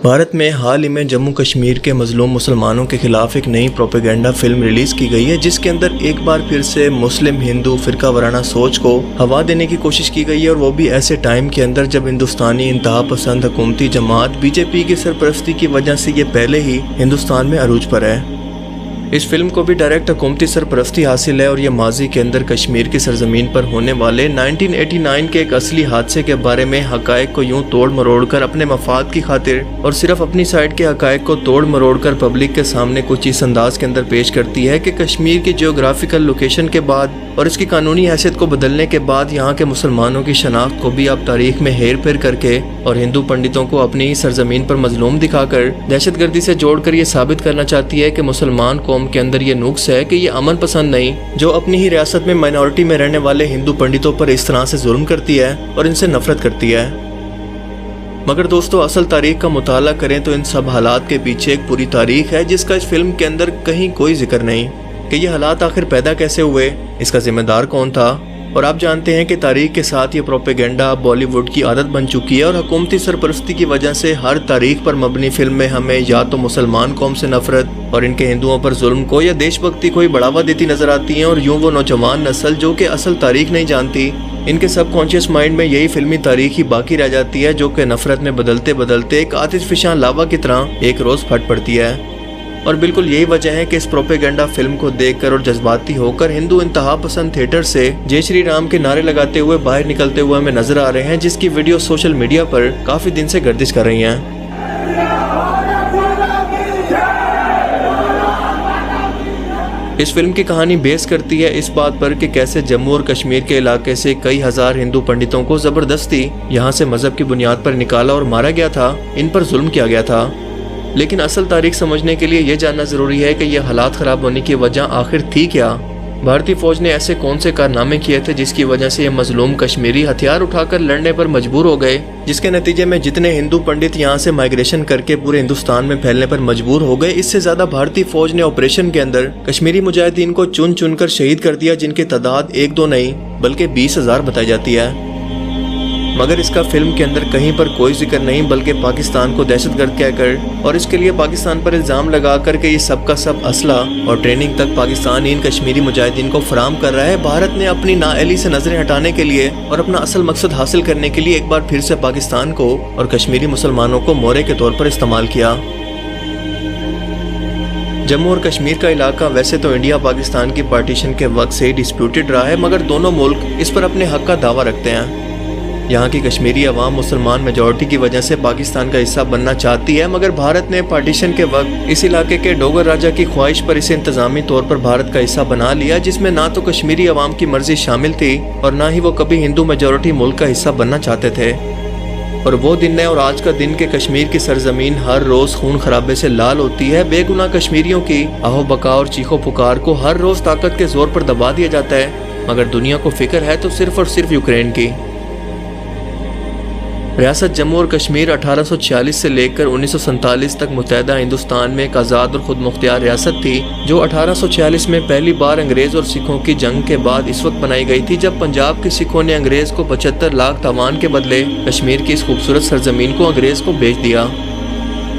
بھارت میں حال ہی میں جموں کشمیر کے مظلوم مسلمانوں کے خلاف ایک نئی پروپیگنڈا فلم ریلیز کی گئی ہے، جس کے اندر ایک بار پھر سے مسلم ہندو فرقہ وارانہ سوچ کو ہوا دینے کی کوشش کی گئی ہے، اور وہ بھی ایسے ٹائم کے اندر جب ہندوستانی انتہا پسند حکومتی جماعت بی جے پی کی سرپرستی کی وجہ سے یہ پہلے ہی ہندوستان میں عروج پر ہے۔ اس فلم کو بھی ڈائریکٹ حکومتی سرپرستی حاصل ہے، اور یہ ماضی کے اندر کشمیر کی سرزمین پر ہونے والے 1989 کے ایک اصلی حادثے کے بارے میں حقائق کو یوں توڑ مروڑ کر اپنے مفاد کی خاطر اور صرف اپنی سائڈ کے حقائق کو توڑ مروڑ کر پبلک کے سامنے کچھ اس انداز کے اندر پیش کرتی ہے کہ کشمیر کی جیوگرافیکل لوکیشن کے بعد اور اس کی قانونی حیثیت کو بدلنے کے بعد یہاں کے مسلمانوں کی شناخت کو بھی اب تاریخ میں ہیر پھیر کر کے اور ہندو پنڈتوں کو اپنی سرزمین پر مظلوم دکھا کر دہشت گردی سے جوڑ کر یہ ثابت کرنا چاہتی ہے کہ مسلمان قوم کے اندر یہ نقص ہے کہ یہ امن پسند نہیں، جو اپنی ہی ریاست میں مائنورٹی میں رہنے والے ہندو پنڈتوں پر اس طرح سے ظلم کرتی ہے اور ان سے نفرت کرتی ہے۔ مگر دوستو، اصل تاریخ کا مطالعہ کریں تو ان سب حالات کے پیچھے ایک پوری تاریخ ہے جس کا اس فلم کے اندر کہیں کوئی ذکر نہیں کہ یہ حالات آخر پیدا کیسے ہوئے، اس کا ذمہ دار کون تھا۔ اور آپ جانتے ہیں کہ تاریخ کے ساتھ یہ پروپیگنڈا بالی ووڈ کی عادت بن چکی ہے، اور حکومتی سرپرستی کی وجہ سے ہر تاریخ پر مبنی فلم میں ہمیں یا تو مسلمان قوم سے نفرت اور ان کے ہندوؤں پر ظلم کو یا دیش بھکتی کو ہی بڑھاوا دیتی نظر آتی ہیں، اور یوں وہ نوجوان نسل جو کہ اصل تاریخ نہیں جانتی، ان کے سب کانشیس مائنڈ میں یہی فلمی تاریخ ہی باقی رہ جاتی ہے، جو کہ نفرت میں بدلتے بدلتے ایک آتش فشاں لاوا کی طرح ایک روز پھٹ پڑتی ہے۔ اور بالکل یہی وجہ ہے کہ اس پروپیگنڈا فلم کو دیکھ کر اور جذباتی ہو کر ہندو انتہا پسند تھیٹر سے جے شری رام کے نعرے لگاتے ہوئے باہر نکلتے ہوئے ہمیں نظر آ رہے ہیں، جس کی ویڈیو سوشل میڈیا پر کافی دن سے گردش کر رہی ہیں۔ اس فلم کی کہانی بیس کرتی ہے اس بات پر کہ کیسے جموں اور کشمیر کے علاقے سے کئی ہزار ہندو پنڈتوں کو زبردستی یہاں سے مذہب کی بنیاد پر نکالا اور مارا گیا تھا، ان پر ظلم کیا گیا تھا۔ لیکن اصل تاریخ سمجھنے کے لیے یہ جاننا ضروری ہے کہ یہ حالات خراب ہونے کی وجہ آخر تھی کیا۔ بھارتی فوج نے ایسے کون سے کارنامے کیے تھے جس کی وجہ سے یہ مظلوم کشمیری ہتھیار اٹھا کر لڑنے پر مجبور ہو گئے، جس کے نتیجے میں جتنے ہندو پنڈت یہاں سے مائگریشن کر کے پورے ہندوستان میں پھیلنے پر مجبور ہو گئے، اس سے زیادہ بھارتی فوج نے آپریشن کے اندر کشمیری مجاہدین کو چن چن کر شہید کر دیا، جن کی تعداد 1-2 نہیں بلکہ 20,000 بتائی جاتی ہے۔ مگر اس کا فلم کے اندر کہیں پر کوئی ذکر نہیں، بلکہ پاکستان کو دہشت گرد کہہ کر اور اس کے لیے پاکستان پر الزام لگا کر کہ یہ سب کا سب اسلحہ اور ٹریننگ تک پاکستان ان کشمیری مجاہدین کو فراہم کر رہا ہے۔ بھارت نے اپنی نااہلی سے نظریں ہٹانے کے لیے اور اپنا اصل مقصد حاصل کرنے کے لیے ایک بار پھر سے پاکستان کو اور کشمیری مسلمانوں کو مورے کے طور پر استعمال کیا۔ جموں اور کشمیر کا علاقہ ویسے تو انڈیا پاکستان کی پارٹیشن کے وقت سے ہی ڈسپیوٹڈ رہا ہے، مگر دونوں ملک اس پر اپنے حق کا دعویٰ رکھتے ہیں۔ یہاں کی کشمیری عوام مسلمان میجورٹی کی وجہ سے پاکستان کا حصہ بننا چاہتی ہے، مگر بھارت نے پارٹیشن کے وقت اس علاقے کے ڈوگر راجہ کی خواہش پر اسے انتظامی طور پر بھارت کا حصہ بنا لیا، جس میں نہ تو کشمیری عوام کی مرضی شامل تھی اور نہ ہی وہ کبھی ہندو میجورٹی ملک کا حصہ بننا چاہتے تھے۔ اور وہ دن ہے اور آج کا دن کہ کشمیر کی سرزمین ہر روز خون خرابے سے لال ہوتی ہے، بے گناہ کشمیریوں کی آہو بکا اور چیخو پکار کو ہر روز طاقت کے زور پر دبا دیا جاتا ہے، مگر دنیا کو فکر ہے تو صرف اور صرف یوکرین کی۔ ریاست جموں اور کشمیر 1846 سے لے کر 1947 تک متحدہ ہندوستان میں ایک آزاد اور خود مختار ریاست تھی، جو 1846 میں پہلی بار انگریز اور سکھوں کی جنگ کے بعد اس وقت بنائی گئی تھی جب پنجاب کے سکھوں نے انگریز کو 75 لاکھ تاوان کے بدلے کشمیر کی اس خوبصورت سرزمین کو انگریز کو بیچ دیا۔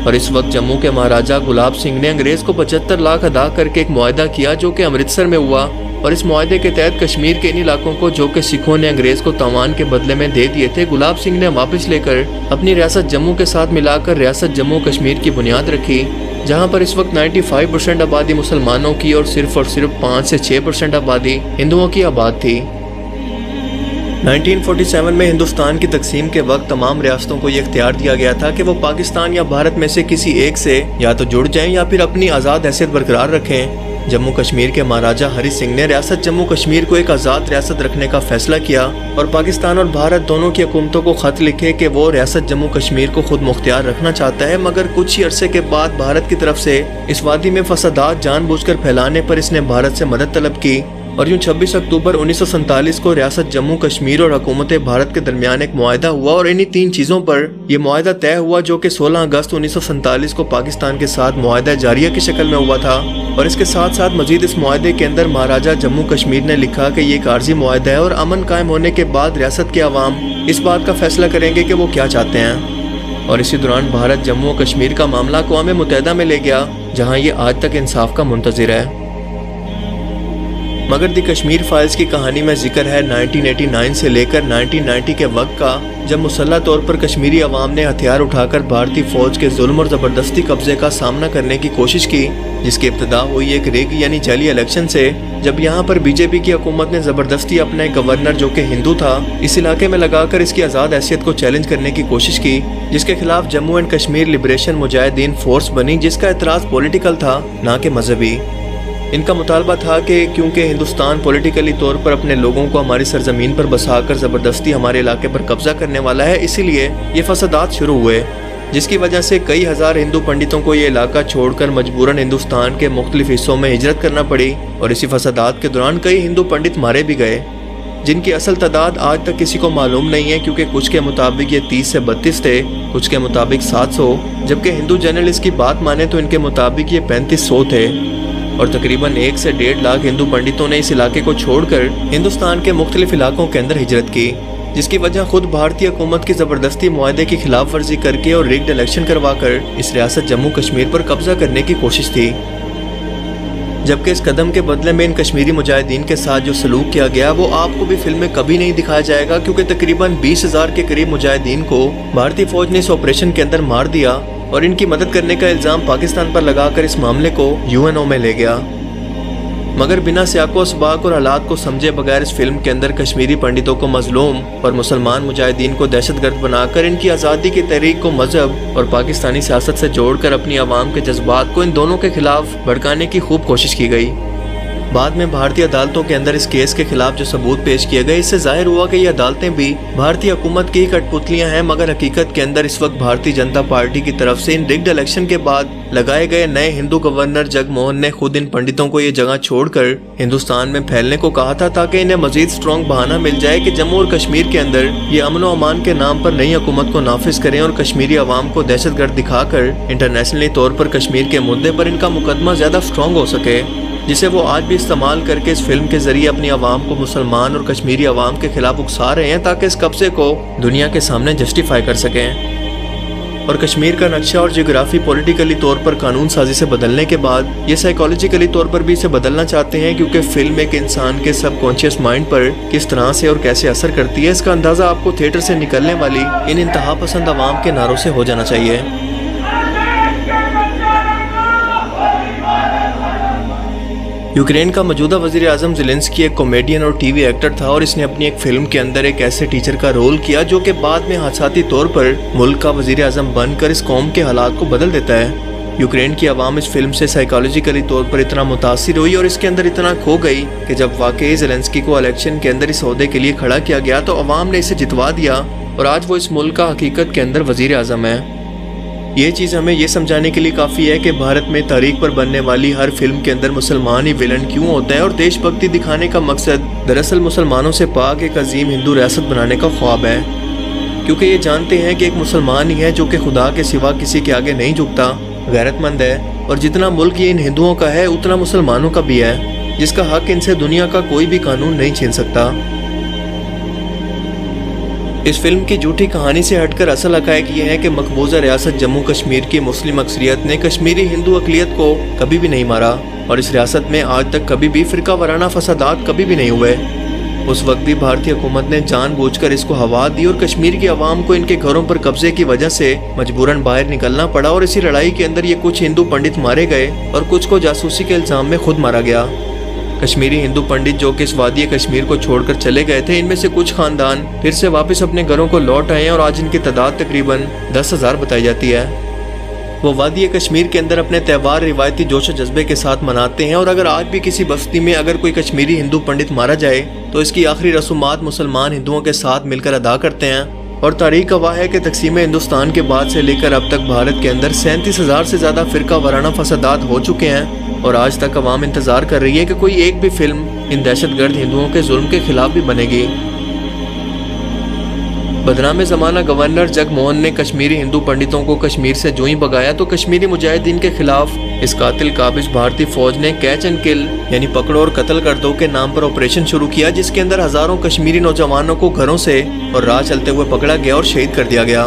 اور اس وقت جموں کے مہاراجہ گلاب سنگھ نے انگریز کو 75 لاکھ ادا کر کے ایک معاہدہ کیا جو کہ امرتسر میں ہوا، اور اس معاہدے کے تحت کشمیر کے ان علاقوں کو جو کہ سکھوں نے انگریز کو تاوان کے بدلے میں دے دیے تھے، گلاب سنگھ نے واپس لے کر اپنی ریاست جموں کے ساتھ ملا کر ریاست جموں کشمیر کی بنیاد رکھی، جہاں پر اس وقت 95% آبادی مسلمانوں کی اور صرف 5 سے 6% آبادی ہندوؤں کی آباد تھی۔ 1947 میں ہندوستان کی تقسیم کے وقت تمام ریاستوں کو یہ اختیار دیا گیا تھا کہ وہ پاکستان یا بھارت میں سے کسی ایک سے یا تو جڑ جائیں یا پھر اپنی آزاد حیثیت برقرار رکھیں۔ جموں کشمیر کے مہاراجہ ہری سنگھ نے ریاست جموں کشمیر کو ایک آزاد ریاست رکھنے کا فیصلہ کیا، اور پاکستان اور بھارت دونوں کی حکومتوں کو خط لکھے کہ وہ ریاست جموں کشمیر کو خود مختار رکھنا چاہتا ہے، مگر کچھ ہی عرصے کے بعد بھارت کی طرف سے اس وادی میں فسادات جان بوجھ کر پھیلانے پر اس نے بھارت سے مدد طلب کی، اور یوں 26 اکتوبر 1947 کو ریاست جموں کشمیر اور حکومت بھارت کے درمیان ایک معاہدہ ہوا، اور انہی 3 چیزوں پر یہ معاہدہ طے ہوا جو کہ 16 اگست 1947 کو پاکستان کے ساتھ معاہدہ جاریہ کی شکل میں ہوا تھا۔ اور اس کے ساتھ ساتھ مزید اس معاہدے کے اندر مہاراجہ جموں کشمیر نے لکھا کہ یہ ایک عارضی معاہدہ ہے اور امن قائم ہونے کے بعد ریاست کے عوام اس بات کا فیصلہ کریں گے کہ وہ کیا چاہتے ہیں۔ اور اسی دوران بھارت جموں و کشمیر کا معاملہ اقوام متحدہ میں لے گیا، جہاں یہ آج تک انصاف کا منتظر ہے۔ مگر دی کشمیر فائلز کی کہانی میں ذکر ہے 1989 سے لے کر 1990 کے وقت کا، جب مسلح طور پر کشمیری عوام نے ہتھیار اٹھا کر بھارتی فوج کے ظلم اور زبردستی قبضے کا سامنا کرنے کی کوشش کی، جس کی ابتدا ہوئی ایک ریگ یعنی جعلی الیکشن سے، جب یہاں پر بی جے پی کی حکومت نے زبردستی اپنا ایک گورنر جو کہ ہندو تھا اس علاقے میں لگا کر اس کی آزاد حیثیت کو چیلنج کرنے کی کوشش کی، جس کے خلاف جموں اینڈ کشمیر لبریشن مجاہدین فورس بنی، جس کا اعتراض پولیٹیکل تھا نہ کہ مذہبی۔ ان کا مطالبہ تھا کہ کیونکہ ہندوستان پولیٹیکلی طور پر اپنے لوگوں کو ہماری سرزمین پر بسا کر زبردستی ہمارے علاقے پر قبضہ کرنے والا ہے، اسی لیے یہ فسادات شروع ہوئے، جس کی وجہ سے کئی ہزار ہندو پنڈتوں کو یہ علاقہ چھوڑ کر مجبوراً ہندوستان کے مختلف حصوں میں ہجرت کرنا پڑی، اور اسی فسادات کے دوران کئی ہندو پنڈت مارے بھی گئے، جن کی اصل تعداد آج تک کسی کو معلوم نہیں ہے، کیونکہ کچھ کے مطابق یہ 30 سے 32 تھے، کچھ کے مطابق 700، جبکہ ہندو جرنل اس کی بات مانے تو ان کے مطابق یہ 3500 تھے، اور تقریباً 1 سے 1.5 لاکھ ہندو پنڈتوں نے اس علاقے کو چھوڑ کر ہندوستان کے مختلف علاقوں کے اندر ہجرت کی، جس کی وجہ خود بھارتی حکومت کی زبردستی معاہدے کی خلاف ورزی کر کے اور ریگڈ الیکشن کروا کر اس ریاست جموں کشمیر پر قبضہ کرنے کی کوشش تھی۔ جبکہ اس قدم کے بدلے میں ان کشمیری مجاہدین کے ساتھ جو سلوک کیا گیا وہ آپ کو بھی فلم میں کبھی نہیں دکھایا جائے گا، کیونکہ تقریباً 20,000 کے قریب مجاہدین کو بھارتی فوج نے اس آپریشن کے اندر مار دیا، اور ان کی مدد کرنے کا الزام پاکستان پر لگا کر اس معاملے کو UN میں لے گیا۔ مگر بنا سیاق و اسباق اور حالات کو سمجھے بغیر اس فلم کے اندر کشمیری پنڈتوں کو مظلوم اور مسلمان مجاہدین کو دہشت گرد بنا کر ان کی آزادی کی تحریک کو مذہب اور پاکستانی سیاست سے جوڑ کر اپنی عوام کے جذبات کو ان دونوں کے خلاف بھڑکانے کی خوب کوشش کی گئی۔ بعد میں بھارتی عدالتوں کے اندر اس کیس کے خلاف جو ثبوت پیش کیے گئے، اس سے ظاہر ہوا کہ یہ عدالتیں بھی بھارتی حکومت کی کٹ پتلیاں ہیں، مگر حقیقت کے اندر اس وقت بھارتی جنتا پارٹی کی طرف سے ان ریگڈ الیکشن کے بعد لگائے گئے نئے ہندو گورنر جگ موہن نے خود ان پنڈتوں کو یہ جگہ چھوڑ کر ہندوستان میں پھیلنے کو کہا تھا، تاکہ انہیں مزید سٹرونگ بہانہ مل جائے کہ جموں اور کشمیر کے اندر یہ امن و امان کے نام پر نئی حکومت کو نافذ کریں اور کشمیری عوام کو دہشت گرد دکھا کر انٹرنیشنلی طور پر کشمیر کے مدعے پر ان کا مقدمہ زیادہ سٹرونگ ہو سکے، جسے وہ آج بھی استعمال کر کے اس فلم کے ذریعے اپنی عوام کو مسلمان اور کشمیری عوام کے خلاف اکسا رہے ہیں، تاکہ اس قبضے کو دنیا کے سامنے جسٹیفائی کر سکیں۔ اور کشمیر کا نقشہ اور جغرافی پولیٹیکلی طور پر قانون سازی سے بدلنے کے بعد یہ سائیکالوجیکلی طور پر بھی اسے بدلنا چاہتے ہیں، کیونکہ فلم ایک انسان کے سب کانشیس مائنڈ پر کس طرح سے اور کیسے اثر کرتی ہے، اس کا اندازہ آپ کو تھیٹر سے نکلنے والی ان انتہا پسند عوام کے نعروں سے ہو جانا چاہیے۔ یوکرین کا موجودہ وزیر اعظم زیلنسکی ایک کامیڈین اور ٹی وی ایکٹر تھا، اور اس نے اپنی ایک فلم کے اندر ایک ایسے ٹیچر کا رول کیا جو کہ بعد میں حادثاتی طور پر ملک کا وزیر اعظم بن کر اس قوم کے حالات کو بدل دیتا ہے۔ یوکرین کی عوام اس فلم سے سائیکالوجیکلی طور پر اتنا متاثر ہوئی اور اس کے اندر اتنا کھو گئی کہ جب واقعی زیلنسکی کو الیکشن کے اندر اس عہدے کے لیے کھڑا کیا گیا تو عوام نے اسے جتوا دیا، اور آج وہ اس ملک کا حقیقت کے اندر وزیر اعظم ہے۔ یہ چیز ہمیں یہ سمجھانے کے لیے کافی ہے کہ بھارت میں تاریخ پر بننے والی ہر فلم کے اندر مسلمان ہی ویلن کیوں ہوتا ہے، اور دیش بھکتی دکھانے کا مقصد دراصل مسلمانوں سے پاک ایک عظیم ہندو ریاست بنانے کا خواب ہے، کیونکہ یہ جانتے ہیں کہ ایک مسلمان ہی ہے جو کہ خدا کے سوا کسی کے آگے نہیں جھکتا، غیرت مند ہے، اور جتنا ملک یہ ان ہندوؤں کا ہے اتنا مسلمانوں کا بھی ہے، جس کا حق ان سے دنیا کا کوئی بھی قانون نہیں چھین سکتا۔ اس فلم کی جھوٹی کہانی سے ہٹ کر اصل حقائق یہ ہے کہ مقبوضہ ریاست جموں کشمیر کی مسلم اکثریت نے کشمیری ہندو اقلیت کو کبھی بھی نہیں مارا، اور اس ریاست میں آج تک کبھی بھی فرقہ وارانہ فسادات کبھی بھی نہیں ہوئے۔ اس وقت بھی بھارتی حکومت نے جان بوجھ کر اس کو ہوا دی، اور کشمیر کی عوام کو ان کے گھروں پر قبضے کی وجہ سے مجبوراً باہر نکلنا پڑا، اور اسی لڑائی کے اندر یہ کچھ ہندو پنڈت مارے گئے اور کچھ کو جاسوسی کے الزام میں خود مارا گیا۔ کشمیری ہندو پنڈت جو کہ اس وادی کشمیر کو چھوڑ کر چلے گئے تھے، ان میں سے کچھ خاندان پھر سے واپس اپنے گھروں کو لوٹ آئے ہیں، اور آج ان کی تعداد تقریباً 10,000 بتائی جاتی ہے۔ وہ وادی کشمیر کے اندر اپنے تہوار روایتی جوش و جذبے کے ساتھ مناتے ہیں، اور اگر آج بھی کسی بستی میں اگر کوئی کشمیری ہندو پنڈت مارا جائے تو اس کی آخری رسومات مسلمان ہندوؤں کے ساتھ مل کر ادا کرتے ہیں، اور تاریخ گواہ ہے کہ تقسیم ہندوستان کے بعد سے لے کر اب تک بھارت کے اندر 37,000 سے زیادہ فرقہ وارانہ فسادات ہو چکے ہیں، اور آج تک عوام انتظار کر رہی ہے کہ کوئی ایک بھی فلم ان دہشت گرد ہندوؤں کے ظلم کے خلاف بھی بنے گی۔ بدنام زمانہ گورنر جگ موہن نے کشمیری ہندو پنڈتوں کو کشمیر سے جو ہی بگایا تو کشمیری مجاہدین کے خلاف اس قاتل قابض بھارتی فوج نے کیچ اینڈ کل یعنی پکڑو اور قتل کر دو کے نام پر آپریشن شروع کیا، جس کے اندر ہزاروں کشمیری نوجوانوں کو گھروں سے اور راہ چلتے ہوئے پکڑا گیا اور شہید کر دیا گیا۔